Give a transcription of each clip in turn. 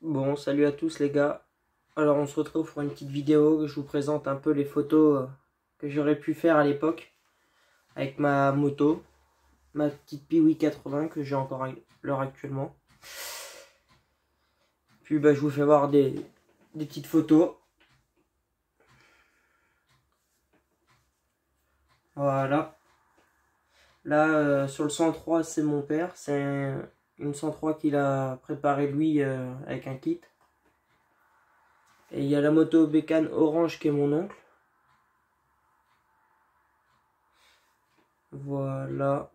Bon, salut à tous les gars. Alors on se retrouve pour une petite vidéo. Je vous présente un peu les photos que j'aurais pu faire à l'époque avec ma moto, ma petite Piwi 80 que j'ai encore à l'heure actuellement. Puis je vous fais voir des petites photos. Voilà. Là sur le 103 c'est mon père. C'est une 103 qu'il a préparé lui avec un kit. Et il y a la moto bécane orange qui est mon oncle. Voilà.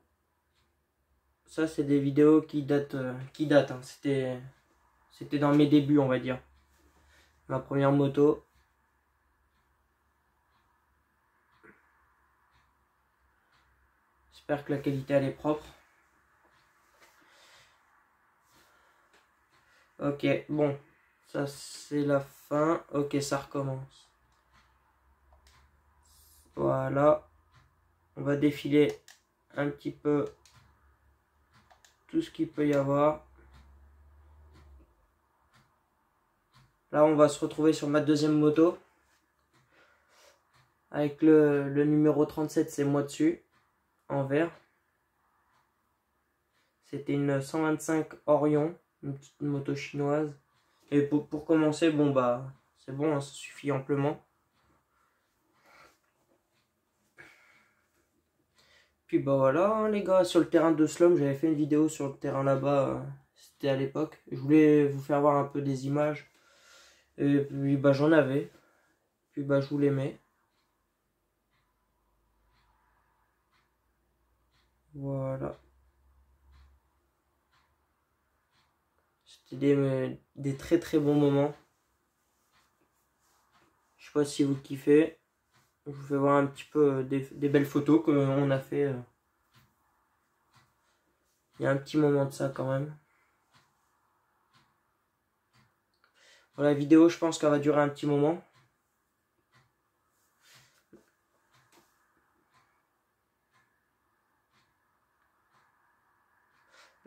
Ça, c'est des vidéos qui datent. Hein. C'était dans mes débuts, on va dire. Ma première moto. J'espère que la qualité, elle est propre. Ok, bon. Ça, c'est la fin. Ok, ça recommence. Voilà. On va défiler un petit peu tout ce qu'il peut y avoir. Là, on va se retrouver sur ma deuxième moto. Avec le numéro 37, c'est moi dessus. En vert. C'était une 125 Orion. Une petite moto chinoise. Et pour commencer, bon c'est bon, hein, ça suffit amplement. Puis voilà, hein, les gars, sur le terrain de Slum, j'avais fait une vidéo sur le terrain là-bas, c'était à l'époque. Je voulais vous faire voir un peu des images. Et puis j'en avais. Puis je vous les mets. Voilà. C'était des très très bons moments. Je sais pas si vous kiffez. Je vous fais voir un petit peu des belles photos qu'on a fait. Il y a un petit moment de ça quand même. Bon, la vidéo, je pense qu'elle va durer un petit moment.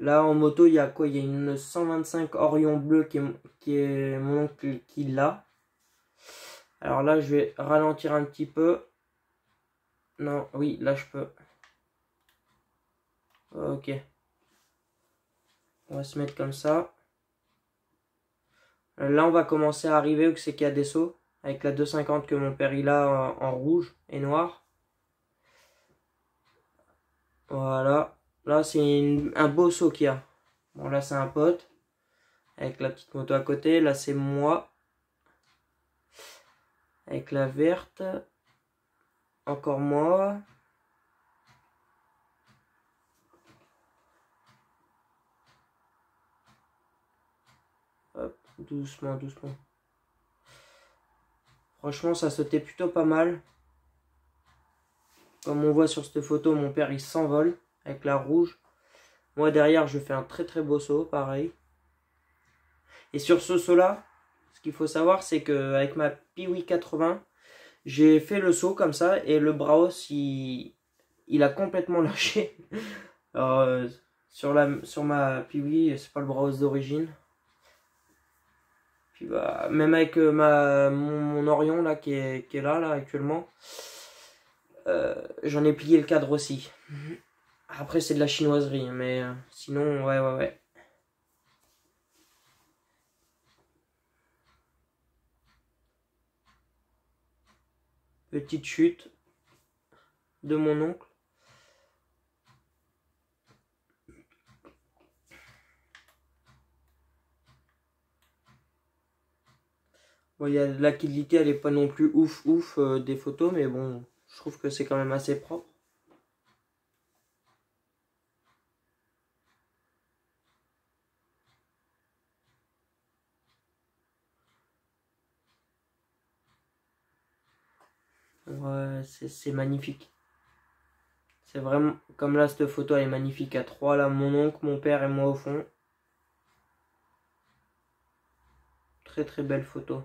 Là, en moto, il y a quoi? Il y a une 125 Orion bleu qui est mon oncle qui l'a. Alors là, je vais ralentir un petit peu. Non, oui, là, je peux. Ok. On va se mettre comme ça. Là, on va commencer à arriver où c'est qu'il y a des sauts. Avec la 250 que mon père il a en rouge et noir. Voilà. Là, c'est un beau saut qu'il y a. Bon, là, c'est un pote. Avec la petite moto à côté. Là, c'est moi. Avec la verte. Encore moi. Hop, doucement, doucement. Franchement, ça sautait plutôt pas mal. Comme on voit sur cette photo, mon père, il s'envole avec la rouge. Moi, derrière, je fais un très très beau saut, pareil. Et sur ce saut-là, ce qu'il faut savoir, c'est qu'avec ma Piwi 80, j'ai fait le saut comme ça et le Braos, il a complètement lâché. Alors, sur ma Piwi, c'est pas le Braos d'origine. Puis même avec mon Orion là, qui est là actuellement, j'en ai plié le cadre aussi. Après, c'est de la chinoiserie, mais sinon, ouais. Petite chute de mon oncle. Bon, la qualité, elle est pas non plus ouf des photos, mais bon, je trouve que c'est quand même assez propre. Ouais, c'est magnifique. C'est vraiment, comme là, cette photo, elle est magnifique à trois, là, mon oncle, mon père et moi au fond. Très très belle photo.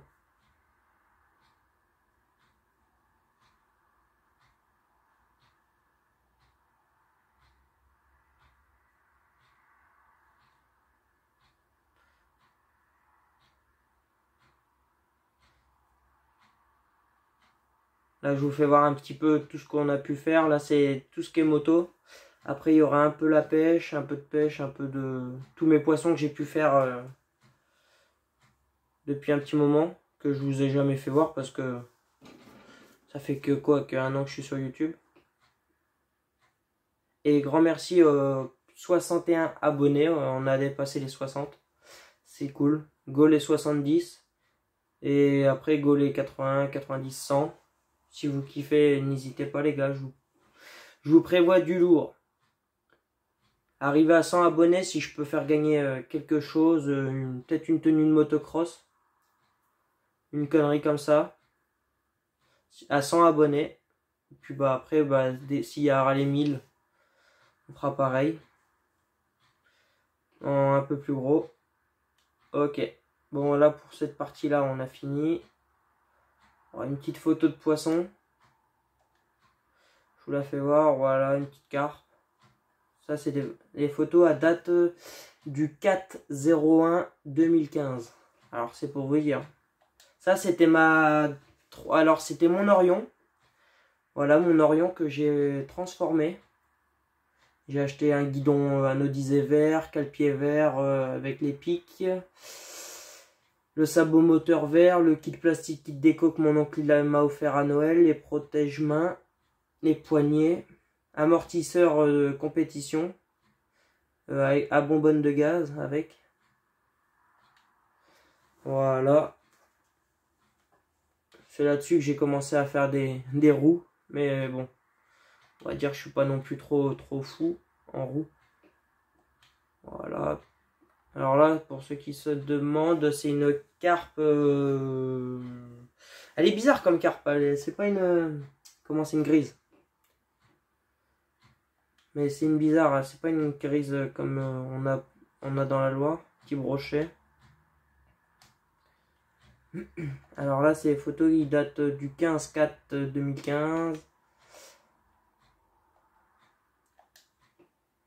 Là, je vous fais voir un petit peu tout ce qu'on a pu faire. Là, c'est tout ce qui est moto. Après, il y aura un peu la pêche, un peu de pêche, un peu de... tous mes poissons que j'ai pu faire depuis un petit moment. Que je vous ai jamais fait voir parce que ça fait que quoi, qu'un an que je suis sur YouTube. Et grand merci aux 61 abonnés. On a dépassé les 60. C'est cool. Go les 70. Et après, go les 80, 90, 100. Si vous kiffez, n'hésitez pas les gars. Je vous prévois du lourd. Arriver à 100 abonnés, si je peux faire gagner quelque chose, peut-être une tenue de motocross, une connerie comme ça, à 100 abonnés. Puis bah après, bah, s'il y aura les 1000, on fera pareil, en un peu plus gros. Ok, bon là pour cette partie là on a fini. Une petite photo de poisson, je vous la fais voir. Voilà, une petite carpe. Ça, c'est des photos à date du 4/01/2015. Alors, c'est pour vous dire. Ça, c'était Alors, c'était mon Orion. Voilà, mon Orion que j'ai transformé. J'ai acheté un guidon anodisé vert, cale-pied vert avec les pics. Le sabot moteur vert, le kit plastique, kit déco que mon oncle m'a offert à Noël, les protège-mains, les poignets. Amortisseur de compétition à bonbonne de gaz avec. Voilà. C'est là-dessus que j'ai commencé à faire des roues. Mais bon, on va dire que je suis pas non plus trop fou en roue. Voilà. Alors là, pour ceux qui se demandent, c'est une carpe. Elle est bizarre comme carpe. C'est pas une. Comment c'est une grise? Mais c'est une bizarre, c'est pas une grise comme on a dans la Loire, petit brochet. Alors là, c'est les photos qui datent du 15/4/2015.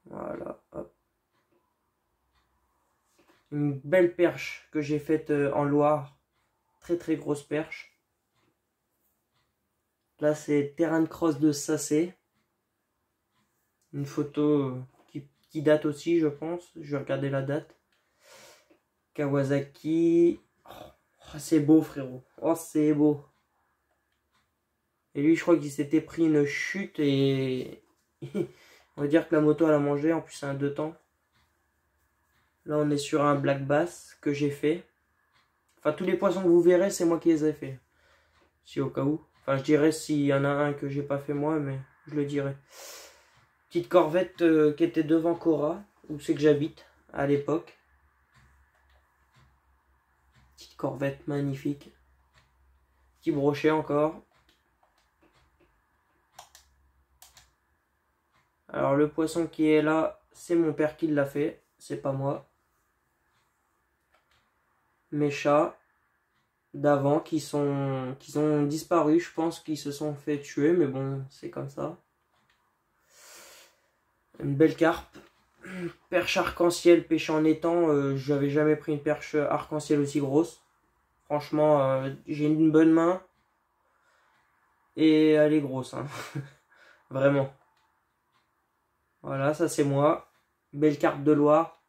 Voilà, hop. Une belle perche que j'ai faite en Loire. Très très grosse perche. Là, c'est terrain de cross de Sacé. Une photo qui date aussi, je pense. Je vais regarder la date. Kawasaki. Oh, c'est beau, frérot. Oh, c'est beau. Et lui, je crois qu'il s'était pris une chute et... on va dire que la moto, elle a mangé. En plus, c'est un 2 temps. Là, on est sur un black bass que j'ai fait. Enfin, tous les poissons que vous verrez, c'est moi qui les ai fait. Si au cas où. Enfin, je dirais s'il y en a un que j'ai pas fait moi, mais je le dirai. Petite corvette qui était devant Cora, où c'est que j'habite à l'époque. Petite corvette magnifique. Petit brochet encore. Alors le poisson qui est là, c'est mon père qui l'a fait, c'est pas moi. Mes chats d'avant qui ont disparu, je pense qu'ils se sont fait tuer, mais bon, c'est comme ça. Une belle carpe. Perche arc-en-ciel pêchée en étang, j'avais jamais pris une perche arc-en-ciel aussi grosse. Franchement, j'ai une bonne main. Et elle est grosse, hein. Vraiment. Voilà, ça c'est moi. Belle carpe de Loire.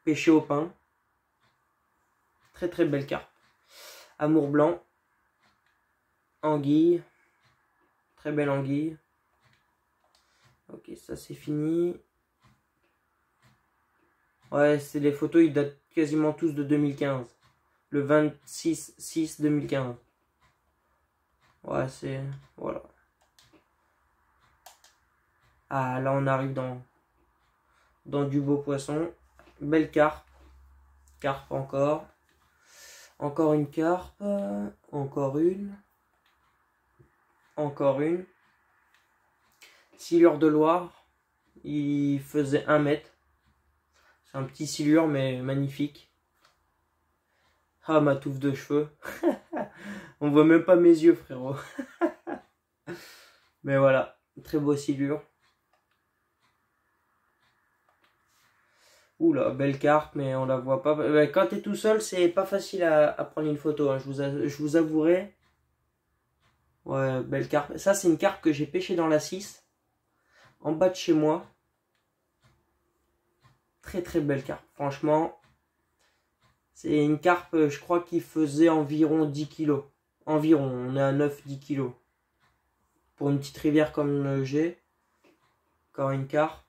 Pêchée au pain. Très très belle carpe. Amour blanc. Anguille. Très belle anguille. Ok, ça c'est fini. Ouais, c'est les photos, ils datent quasiment tous de 2015. Le 26/6/2015. Ouais, c'est... Voilà. Ah, là on arrive dans du beau poisson. Belle carpe. Carpe encore. Encore une carpe. Encore une. Encore une. Silure de Loire. Il faisait 1 mètre. C'est un petit silure mais magnifique. Ah, ma touffe de cheveux. On voit même pas mes yeux, frérot. Mais voilà, très beau silure. Oula, belle carpe, mais on la voit pas. Quand t'es tout seul, c'est pas facile à prendre une photo, hein. Je vous avouerai. Ouais, belle carpe. Ça, c'est une carpe que j'ai pêchée dans la 6, en bas de chez moi. Très très belle carpe, franchement. C'est une carpe, je crois, qui faisait environ 10 kilos. Environ, on est à 9-10 kilos. Pour une petite rivière comme j'ai. Encore une carpe.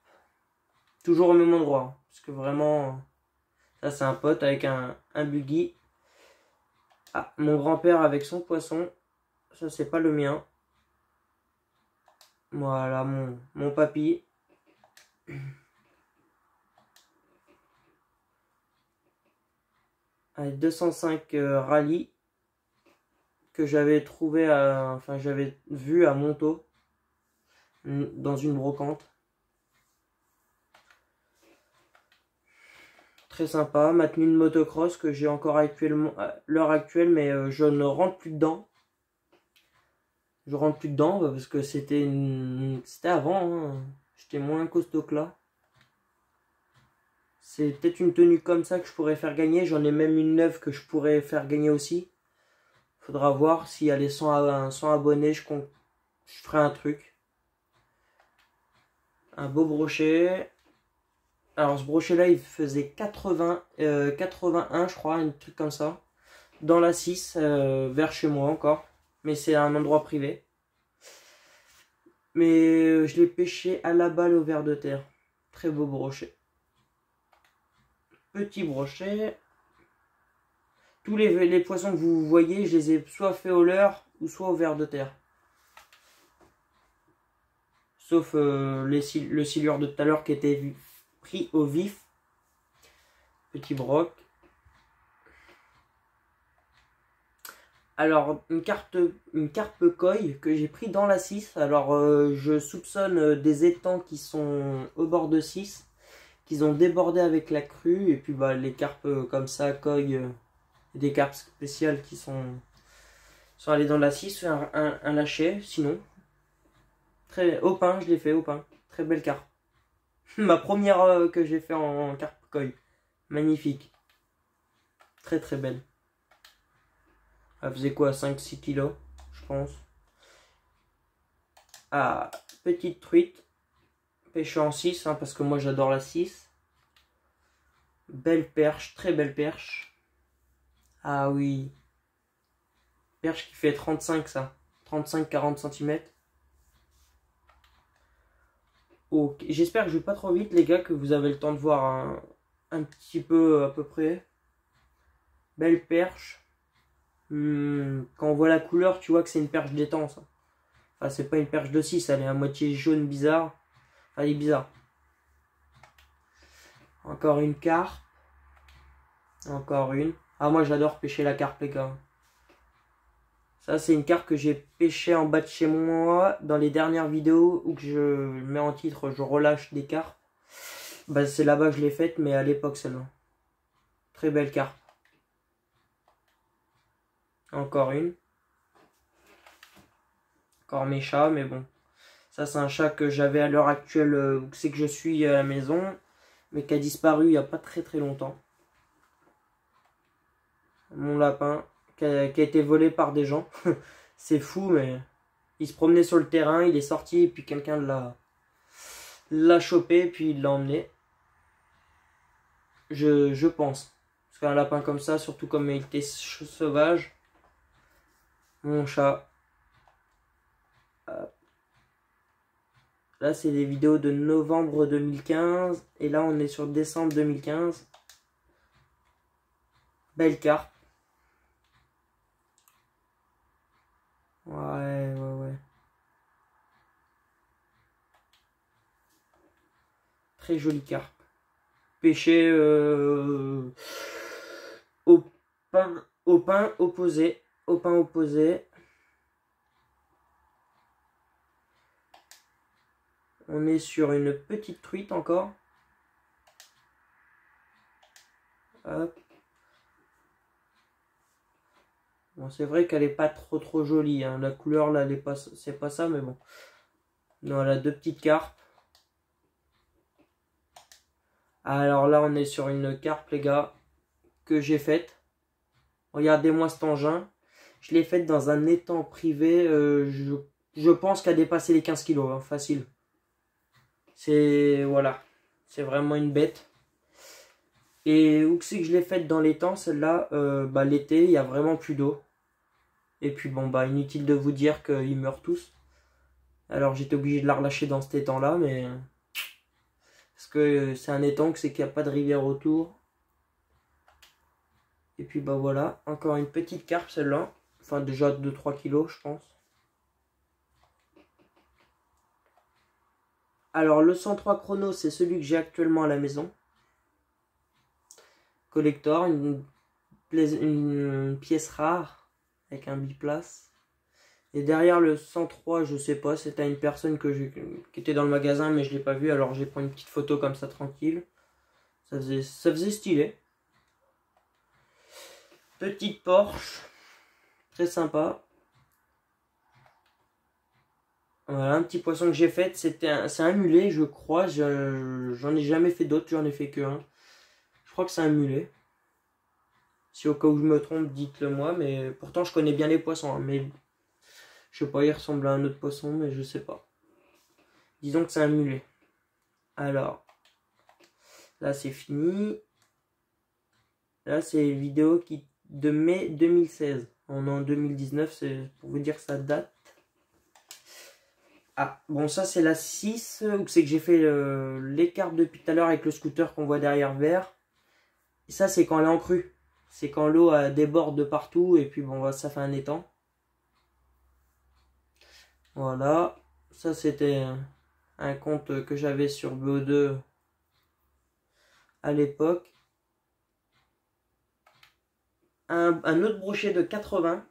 Toujours au même endroit. Parce que vraiment, ça c'est un pote avec un buggy. Ah, mon grand-père avec son poisson. Ça c'est pas le mien. Voilà, mon papy. Avec 205 rallye. Que j'avais trouvé, enfin j'avais vu à Montaut. Dans une brocante. Très sympa. Ma tenue de motocross que j'ai encore actuellement à l'heure actuelle, mais je ne rentre plus dedans. Je rentre plus dedans parce que c'était avant. Hein. J'étais moins costaud que là. C'est peut-être une tenue comme ça que je pourrais faire gagner. J'en ai même une neuve que je pourrais faire gagner aussi. Faudra voir s'il y a les 100 abonnés, je ferai un truc. Un beau brochet. Alors ce brochet là il faisait 81 je crois, un truc comme ça. Dans la 6, vers chez moi encore. Mais c'est un endroit privé. Mais je l'ai pêché à la balle au ver de terre. Très beau brochet. Petit brochet. Tous les poissons que vous voyez, je les ai soit fait au leurre ou soit au ver de terre. Sauf le silure de tout à l'heure qui était pris au vif. Petit broc. Alors, une carpe koi que j'ai pris dans la 6. Alors, je soupçonne des étangs qui sont au bord de 6, qu'ils ont débordé avec la crue. Et puis, bah, les carpes comme ça, koi, des carpes spéciales qui sont allées dans la 6, un lâcher, sinon. Très, au pain, je l'ai fait au pain. Très belle carpe. Ma première que j'ai fait en carpe koi. Magnifique. Très très belle. Elle faisait quoi, 5-6 kilos, je pense. Ah, petite truite. Pêchée en 6, hein, parce que moi j'adore la 6. Belle perche, très belle perche. Ah oui. Perche qui fait 35 ça. 35-40 cm. Ok. J'espère que je vais pas trop vite les gars, que vous avez le temps de voir un petit peu à peu près. Belle perche. Quand on voit la couleur, tu vois que c'est une perche d'étang ça. Enfin, c'est pas une perche de 6, elle est à moitié jaune bizarre. Enfin, elle est bizarre. Encore une carpe. Encore une. Ah, moi j'adore pêcher la carpe, les gars. Ça, c'est une carpe que j'ai pêchée en bas de chez moi dans les dernières vidéos où que je mets en titre, je relâche des carpes. Bah, c'est là-bas que je l'ai faite, mais à l'époque seulement. Très belle carpe. Encore une. Encore mes chats, mais bon. Ça, c'est un chat que j'avais à l'heure actuelle, c'est que je suis à la maison, mais qui a disparu il n'y a pas très très longtemps. Mon lapin, qui a été volé par des gens. C'est fou, mais il se promenait sur le terrain, il est sorti, et puis quelqu'un l'a chopé, puis il l'a emmené. Je pense. Parce qu'un lapin comme ça, surtout comme il était sauvage. Mon chat. Là, c'est des vidéos de novembre 2015. Et là, on est sur décembre 2015. Belle carpe. Ouais. Très jolie carpe. Pêché au pain opposé. Au pain opposé. On est sur une petite truite encore. Hop. Bon, c'est vrai qu'elle est pas trop jolie. Hein. La couleur là, c'est pas ça, mais bon. Non, elle a deux petites carpes. Alors là, on est sur une carpe, les gars, que j'ai faite. Regardez-moi cet engin. Je l'ai faite dans un étang privé. Je pense qu'elle a dépassé les 15 kilos, hein, facile. C'est voilà, c'est vraiment une bête. Et où c'est que je l'ai faite dans l'étang, celle-là, bah, l'été, il y a vraiment plus d'eau. Et puis bon, bah inutile de vous dire qu'ils meurent tous. Alors j'étais obligé de la relâcher dans cet étang-là, mais parce que c'est un étang, c'est qu'il n'y a pas de rivière autour. Et puis bah voilà, encore une petite carpe celle-là. Enfin déjà 2-3 kilos je pense. Alors le 103 chrono, c'est celui que j'ai actuellement à la maison. Collector, une pièce rare avec un biplace. Et derrière le 103, je sais pas, c'était à une personne qui était dans le magasin, mais je l'ai pas vu, alors j'ai pris une petite photo comme ça tranquille. Ça faisait stylé. Petite Porsche, très sympa. Voilà, un petit poisson que j'ai fait, c'est un mulet, je crois. J'en ai jamais fait d'autres, j'en ai fait que un. Je crois que c'est un mulet. Si au cas où je me trompe, dites-le moi, mais pourtant je connais bien les poissons, hein, mais je sais pas, il ressemble à un autre poisson, mais je sais pas. Disons que c'est un mulet. Alors, là c'est fini. Là c'est une vidéo de mai 2016. On est en 2019, c'est pour vous dire sa date. Ah, bon ça c'est la 6, où c'est que j'ai fait les cartes depuis tout à l'heure avec le scooter qu'on voit derrière vert. Et ça c'est quand elle est en crue. C'est quand l'eau déborde de partout et puis bon ça fait un étang. Voilà, ça c'était un compte que j'avais sur BO2 à l'époque. Un autre brochet de 80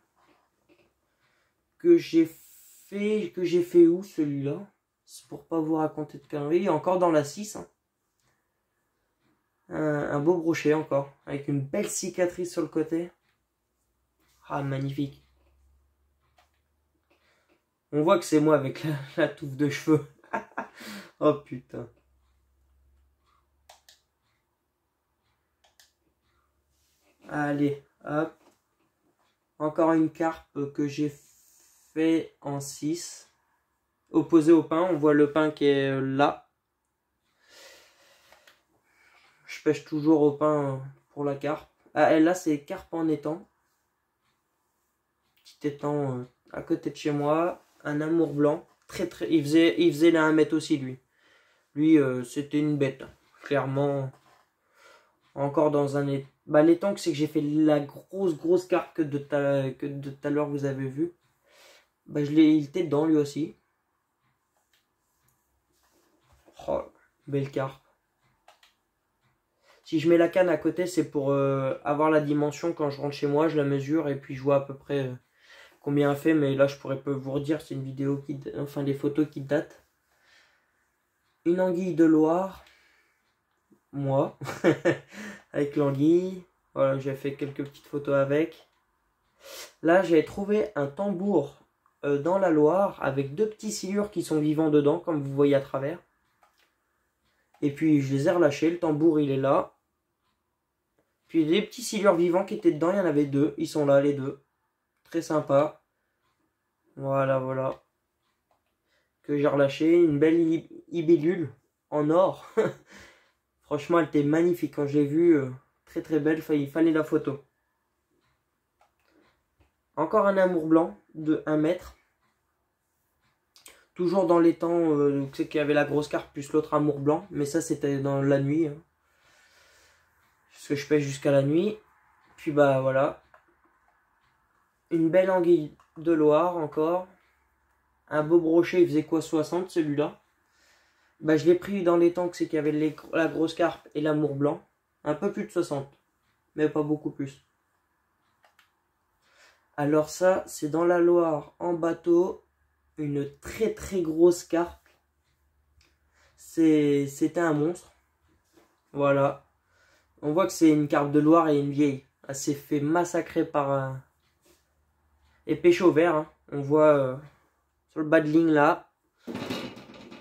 que j'ai fait où celui-là? C'est pour pas vous raconter de conneries. Encore dans la 6. Hein. Un beau brochet encore, avec une belle cicatrice sur le côté. Ah, magnifique. On voit que c'est moi avec la touffe de cheveux. Oh putain. Allez, hop. Encore une carpe que j'ai fait en 6. Opposé au pain, on voit le pain qui est là. Je pêche toujours au pain pour la carpe. Ah, et là c'est carpe en étang. Petit étang à côté de chez moi. Un amour blanc. Il faisait les 1 mètre aussi lui. Lui c'était une bête. Clairement. Encore dans un étang. Bah l'étang c'est que j'ai fait la grosse carpe que de tout à l'heure vous avez vu. Bah il était dedans lui aussi. Oh, belle carpe. Si je mets la canne à côté, c'est pour avoir la dimension quand je rentre chez moi, je la mesure et puis je vois à peu près combien elle fait. Mais là, je pourrais pas vous redire, c'est une vidéo enfin des photos qui datent. Une anguille de Loire, moi, avec l'anguille. Voilà, j'ai fait quelques petites photos avec. Là, j'ai trouvé un tambour dans la Loire avec 2 petits silures qui sont vivants dedans, comme vous voyez à travers. Et puis, je les ai relâchés. Le tambour, il est là. Puis des petits silures vivants qui étaient dedans, il y en avait 2. Ils sont là, les 2. Très sympa. Voilà, voilà. Que j'ai relâché. Une belle libellule en or. Franchement, elle était magnifique. Quand je l'ai vue, très très belle. Il fallait la photo. Encore un amour blanc de 1 mètre. Toujours dans les temps, c'est qu'il y avait la grosse carpe plus l'autre amour blanc. Mais ça, c'était dans la nuit. Hein. Parce que je pêche jusqu'à la nuit. Puis bah voilà. Une belle anguille de Loire encore. Un beau brochet, il faisait quoi, 60 celui-là. Bah je l'ai pris dans les temps que c'est qu'il y avait la grosse carpe et l'amour blanc. Un peu plus de 60. Mais pas beaucoup plus. Alors ça, c'est dans la Loire, en bateau. Une très très grosse carpe. C'était un monstre. Voilà. On voit que c'est une carpe de Loire et une vieille. Elle s'est fait massacrer par et pêche au vert. Hein. On voit sur le bas de ligne là.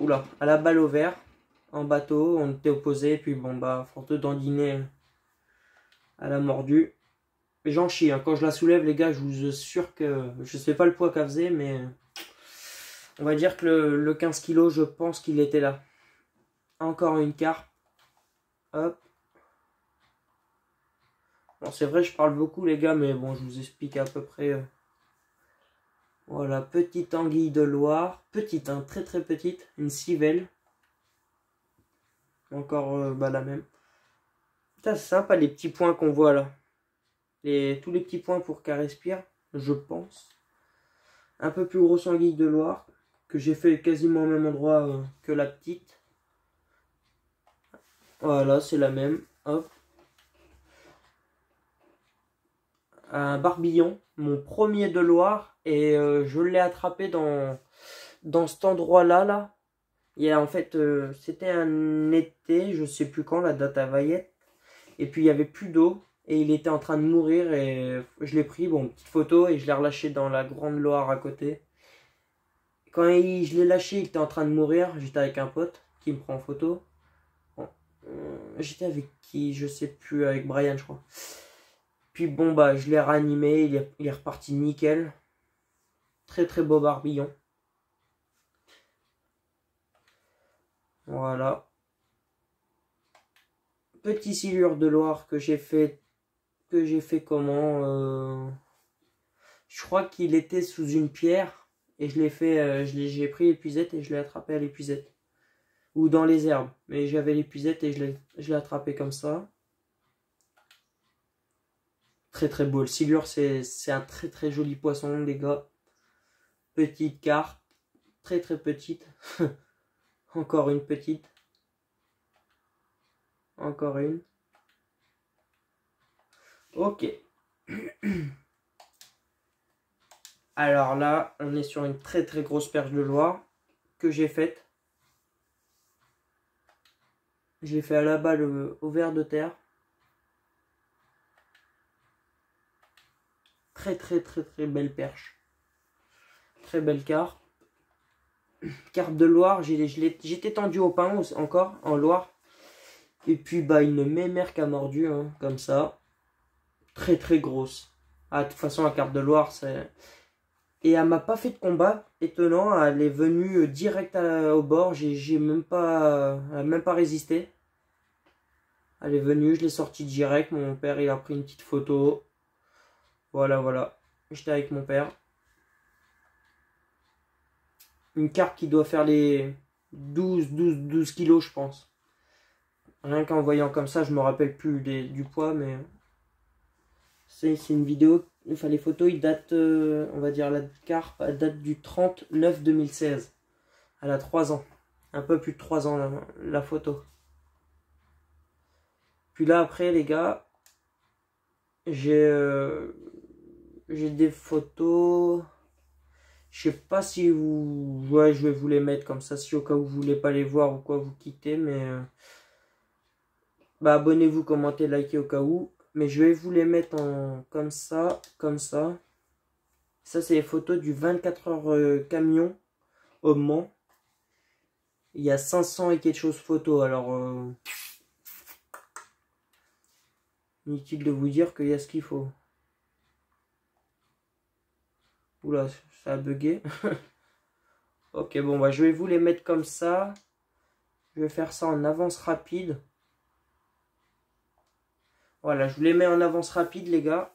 Oula, à la balle au vert. En bateau, on était opposés. Puis bon bah, force de dandiner, elle a mordu. j'en chie, hein. Quand je la soulève, les gars, je vous assure que je sais pas le poids qu'elle faisait, mais on va dire que le 15 kilos, je pense qu'il était là. Encore une carpe. Hop. Bon, c'est vrai, je parle beaucoup, les gars, mais bon, je vous explique à peu près. Voilà, petite anguille de Loire. Petite, hein, très très petite. Une civelle. Encore la même. C'est sympa les petits points qu'on voit là. Tous les petits points pour qu'elle respire, je pense. Un peu plus grosse anguille de Loire. Que j'ai fait quasiment au même endroit que la petite. Voilà, c'est la même. Hop. Un barbillon. Mon premier de Loire. Et je l'ai attrapé dans cet endroit-là. Là. Et en fait, c'était un été, je sais plus quand, la date à Vayette. Et puis il y avait plus d'eau. Et il était en train de mourir. Et je l'ai pris, bon, petite photo. Et je l'ai relâché dans la Grande Loire à côté. Quand je l'ai lâché, il était en train de mourir. J'étais avec un pote qui me prend en photo. Bon, j'étais avec qui? Je sais plus. Avec Brian, je crois. Puis bon, bah, je l'ai réanimé. Il est reparti nickel. Très très beau barbillon. Voilà. Petit silure de Loire que j'ai fait. Comment je crois qu'il était sous une pierre. Et je l'ai fait. J'ai pris l'épuisette et je l'ai attrapé à l'épuisette. Ou dans les herbes. Mais j'avais l'épuisette et je l'ai attrapé comme ça. Très très beau. Le silure, c'est un très très joli poisson, les gars. Petite carpe. Très très petite. Encore une petite. Encore une. Ok. Alors là, on est sur une très très grosse perche de Loire que j'ai faite. J'ai fait à la balle au ver de terre. Très très très très belle perche. Très belle carpe. Carpe de Loire, j'étais tendu au pain encore, en Loire. Et puis bah une mémère qui a mordu, hein, comme ça. Très très grosse. Ah, de toute façon, la carpe de Loire, c'est... Et elle m'a pas fait de combat, étonnant, elle est venue direct au bord, j'ai même pas, elle a même pas résisté. Elle est venue, je l'ai sortie direct, mon père il a pris une petite photo. Voilà, voilà. J'étais avec mon père. Une carpe qui doit faire les 12 kilos, je pense. Rien qu'en voyant comme ça, je me rappelle plus du poids, mais... C'est une vidéo, enfin les photos, ils datent, on va dire la carpe, elle date du 30/9/2016. Elle a 3 ans. Un peu plus de 3 ans la photo. Puis là après les gars, j'ai des photos. Je sais pas si vous... Ouais, je vais vous les mettre comme ça, si au cas où vous voulez pas les voir ou quoi, vous quittez, mais... Bah abonnez-vous, commentez, likez au cas où. Mais je vais vous les mettre en comme ça, comme ça. Ça, c'est les photos du 24 heures camion au Mans. Il y a 500 et quelque chose photos. Alors, inutile de vous dire qu'il y a ce qu'il faut. Oula, ça a bugué. Ok, bon, bah, je vais vous les mettre comme ça. Je vais faire ça en avance rapide. Voilà, je vous les mets en avance rapide, les gars.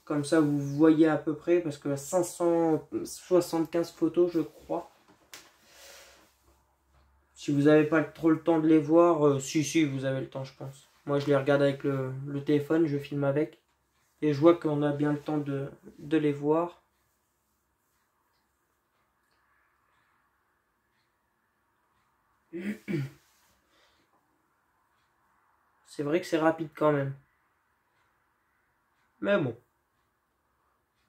Comme ça, vous voyez à peu près. Parce que 575 photos, je crois. Si vous n'avez pas trop le temps de les voir, si, vous avez le temps, je pense. Moi, je les regarde avec le téléphone, je filme avec. Et je vois qu'on a bien le temps de les voir. C'est vrai que c'est rapide quand même. Mais bon.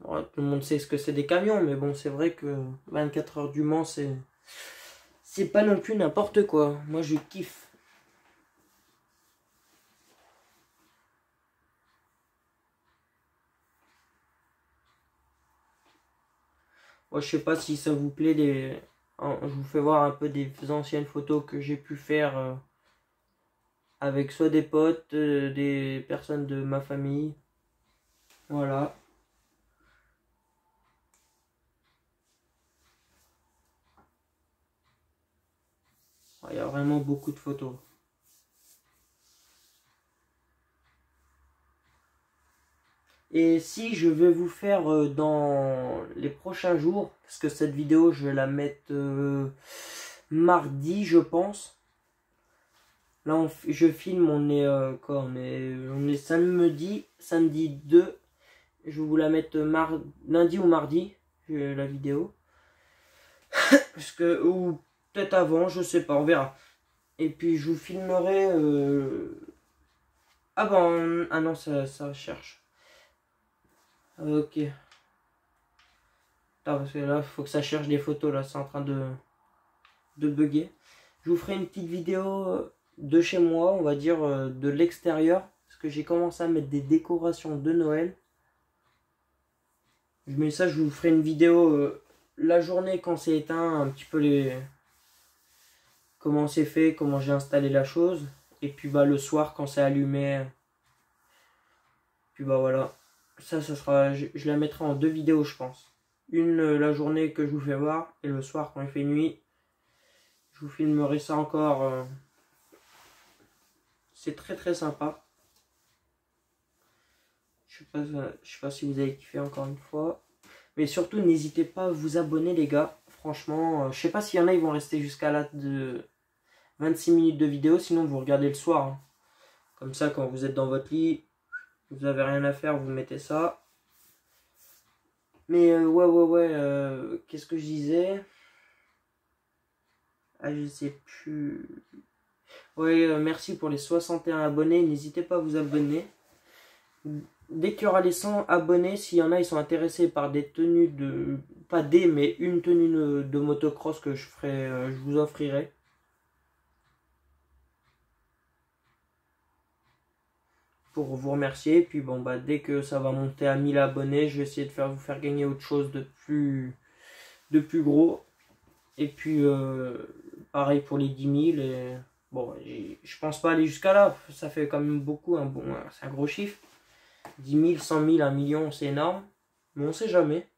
Ouais, tout le monde sait ce que c'est des camions, mais bon, c'est vrai que 24 heures du Mans, c'est pas non plus n'importe quoi. Moi, je kiffe. Moi, je sais pas si ça vous plaît, je vous fais voir un peu des anciennes photos que j'ai pu faire avec soit des potes, des personnes de ma famille. Voilà. Il y a vraiment beaucoup de photos. Et si je vais vous faire dans les prochains jours, parce que cette vidéo je vais la mettre mardi je pense. Là je filme, on est quoi, on est samedi 2. Je vais vous la mettre lundi ou mardi, la vidéo. Parce que, ou peut-être avant, je sais pas, on verra. Et puis je vous filmerai. Ah ben, ah non, ça cherche. Ok. Attends, parce que là, il faut que ça cherche des photos, là, c'est en train de bugger. Je vous ferai une petite vidéo de chez moi, on va dire de l'extérieur. Parce que j'ai commencé à mettre des décorations de Noël. Je mets ça, je vous ferai une vidéo la journée quand c'est éteint, un petit peu comment c'est fait, comment j'ai installé la chose. Et puis bah le soir quand c'est allumé. Puis bah voilà. Ça sera. Je la mettrai en 2 vidéos je pense. Une la journée que je vous fais voir. Et le soir quand il fait nuit. Je vous filmerai ça encore. C'est très très sympa. Je sais pas si vous avez kiffé encore une fois. Mais surtout n'hésitez pas à vous abonner les gars. Franchement, je sais pas s'il y en a ils vont rester jusqu'à là de 26 minutes de vidéo. Sinon vous regardez le soir. Hein. Comme ça quand vous êtes dans votre lit. Vous avez rien à faire, vous mettez ça. Mais ouais. Qu'est-ce que je disais? Ah, je sais plus. Ouais, merci pour les 61 abonnés. N'hésitez pas à vous abonner. Dès qu'il y aura les 100 abonnés, s'il y en a, ils sont intéressés par des tenues de... Pas des, mais une tenue de motocross que je ferai, je vous offrirai. Pour vous remercier. Et puis bon bah dès que ça va monter à 1000 abonnés, je vais essayer de vous faire gagner autre chose de plus gros. Et puis pareil pour les 10 000. Et, bon, je pense pas aller jusqu'à là. Ça fait quand même beaucoup. Hein, bon, c'est un gros chiffre. 10 000, 100 000, 1 million, c'est énorme. Mais on sait jamais.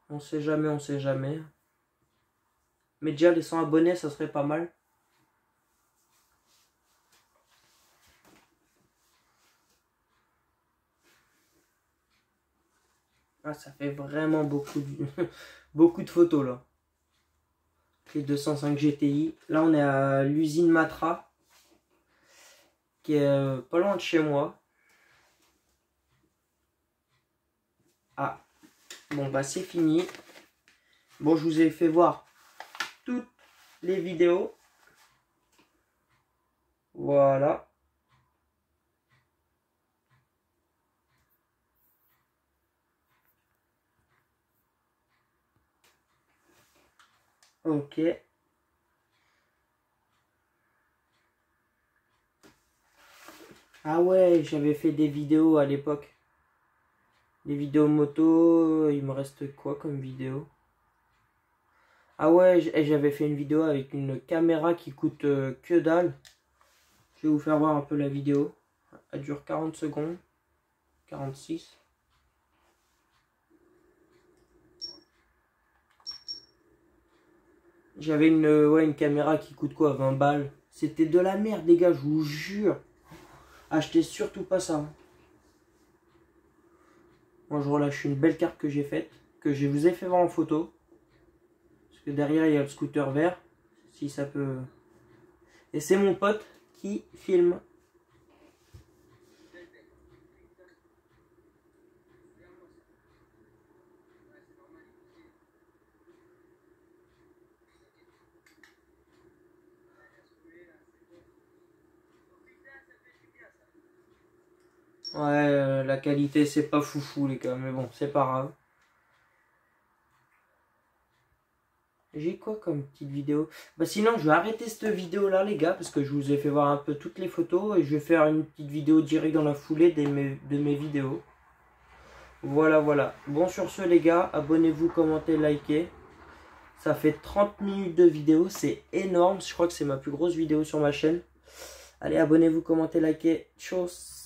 On sait jamais, on sait jamais. Mais déjà les 100 abonnés, ça serait pas mal. Ah, ça fait vraiment beaucoup de photos là. Les 205 GTI. Là, on est à l'usine Matra, qui est pas loin de chez moi. Ah, bon bah c'est fini. Bon, je vous ai fait voir toutes les vidéos. Voilà. Ok. Ah ouais, j'avais fait des vidéos à l'époque. Des vidéos moto. Il me reste quoi comme vidéo? Ah ouais, j'avais fait une vidéo avec une caméra qui coûte que dalle. Je vais vous faire voir un peu la vidéo. Elle dure 40 secondes. 46. J'avais une caméra qui coûte quoi? 20 balles. C'était de la merde, les gars, je vous jure. Achetez surtout pas ça. Moi, je relâche une belle carte que j'ai faite. Que je vous ai fait voir en photo. Parce que derrière, il y a le scooter vert. Si ça peut... Et c'est mon pote qui filme. Ouais, la qualité c'est pas foufou les gars, mais bon, c'est pas grave. J'ai quoi comme petite vidéo? Bah sinon je vais arrêter cette vidéo là les gars, parce que je vous ai fait voir un peu toutes les photos, et je vais faire une petite vidéo direct dans la foulée de mes vidéos. Voilà. Bon sur ce les gars, abonnez-vous, commentez, likez. Ça fait 30 minutes de vidéo, c'est énorme, je crois que c'est ma plus grosse vidéo sur ma chaîne. Allez, abonnez-vous, commentez, likez, tchuss.